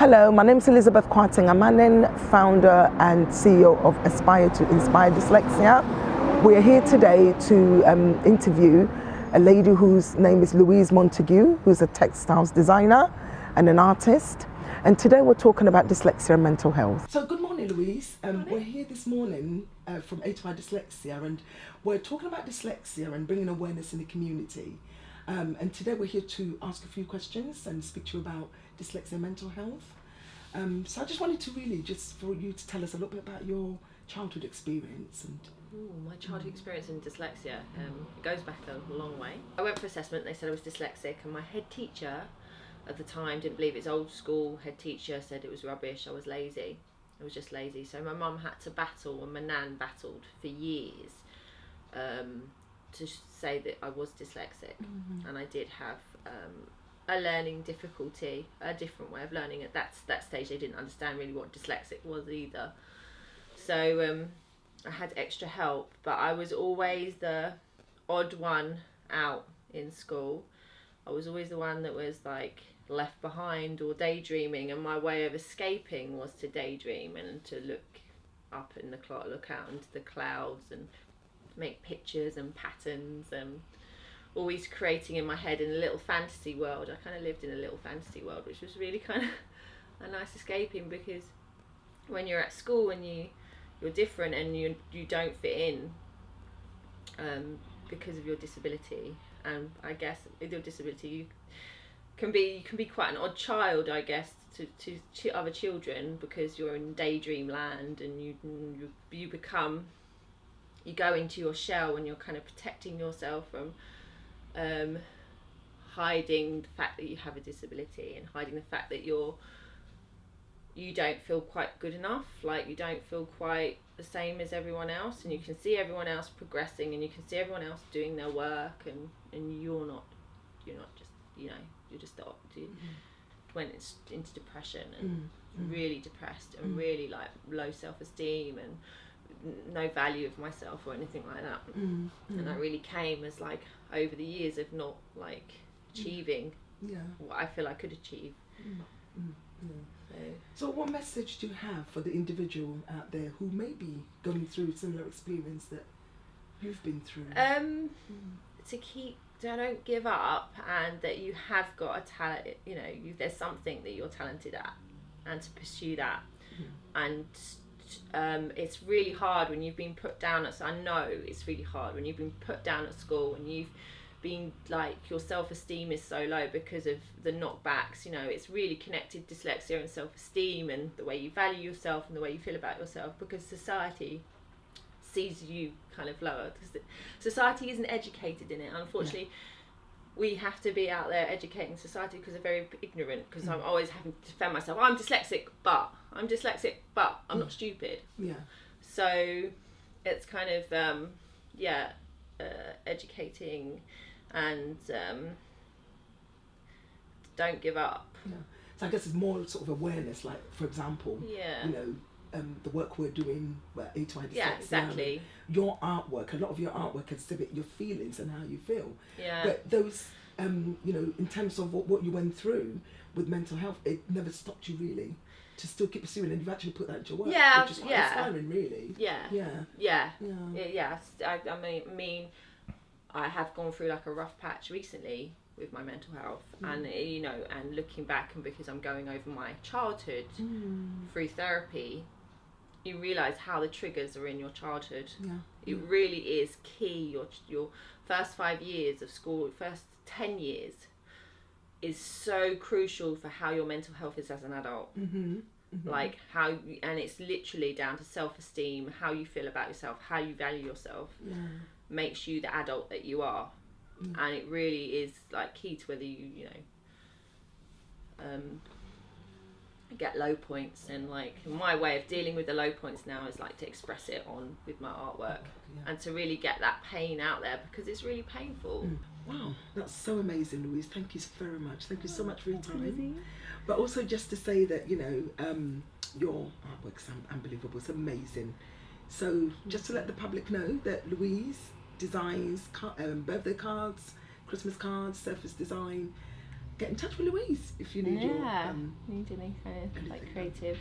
Hello, my name is Elizabeth Quarting. I'm an founder and CEO of A2i Dyslexia. We're here today to interview a lady whose name is Louise Montague, who's a textiles designer and an artist. And today we're talking about dyslexia and mental health. So good morning, Louise. We're here this morning from A2i Dyslexia, and we're talking about dyslexia and bringing awareness in the community. And today we're here to ask a few questions and speak to you about dyslexia and mental health. So I just wanted to really just for you to tell us a little bit about your childhood experience. And my childhood experience in dyslexia, it goes back a long way. I went for assessment, they said I was dyslexic, and my head teacher at the time didn't believe it. Old school head teacher said it was rubbish, I was lazy. I was just lazy. So my mum had to battle, and my nan battled for years to say that I was dyslexic. And I did have a learning difficulty, a different way of learning. At that stage they didn't understand really what dyslexic was either. So I had extra help, but I was always the odd one out in school. I was always the one that was like left behind or daydreaming, and my way of escaping was to daydream and to look up in the look out into the clouds and make pictures and patterns, and always creating in my head in a little fantasy world. I kind of lived in a little fantasy world, which was really kind of a nice escaping, because when you're at school and you're different and you don't fit in because of your disability. And I guess with your disability you can be quite an odd child, I guess, to other children, because you're in daydream land, and you go into your shell, and you're kind of protecting yourself from hiding the fact that you have a disability, and hiding the fact that you don't feel quite good enough, like you don't feel quite the same as everyone else, and you can see everyone else progressing, and you can see everyone else doing their work, and you're not just, you're just the opposite. Went into depression and really depressed and really like low self-esteem and no value of myself or anything like that. And that really came as like over the years of not like achieving what I feel I could achieve. So what message do you have for the individual out there who may be going through a similar experience that you've been through? Don't give up, and that you have got a talent, there's something that you're talented at, and to pursue that. And it's really hard when you've been put down I know it's really hard when you've been put down at school, and you've been like, your self-esteem is so low because of the knockbacks. It's really connected, dyslexia and self-esteem, and the way you value yourself and the way you feel about yourself, because society sees you kind of lower, because society isn't educated in it. Unfortunately, we have to be out there educating society, because they're very ignorant, because I'm always having to defend myself. I'm dyslexic, but I'm not stupid. So it's kind of educating, and don't give up. So I guess it's more sort of awareness, like for example, the work we're doing at A2i Dyslexia. Yeah, exactly. Your artwork, a lot of your artwork exhibit your feelings and how you feel. Yeah. But those, in terms of what you went through with mental health, it never stopped you really to still keep pursuing, and you've actually put that into your work, which is quite inspiring, really. I mean, I have gone through like a rough patch recently with my mental health, and and looking back, and because I'm going over my childhood through therapy, you realise how the triggers are in your childhood. It really is key. Your first 5 years of school, first 10 years is so crucial for how your mental health is as an adult. Like and it's literally down to self-esteem, how you feel about yourself, how you value yourself, makes you the adult that you are. And it really is like key to whether you get low points. And like my way of dealing with the low points now is like to express it on with my artwork, and to really get that pain out there, because it's really painful. Wow, that's so amazing, Louise. Thank you very much. Thank you so much for your time. But also just to say that your artwork's unbelievable. It's amazing. So just to let the public know that Louise designs birthday cards, Christmas cards, surface design, get in touch with Louise if you need your need any kind of like creative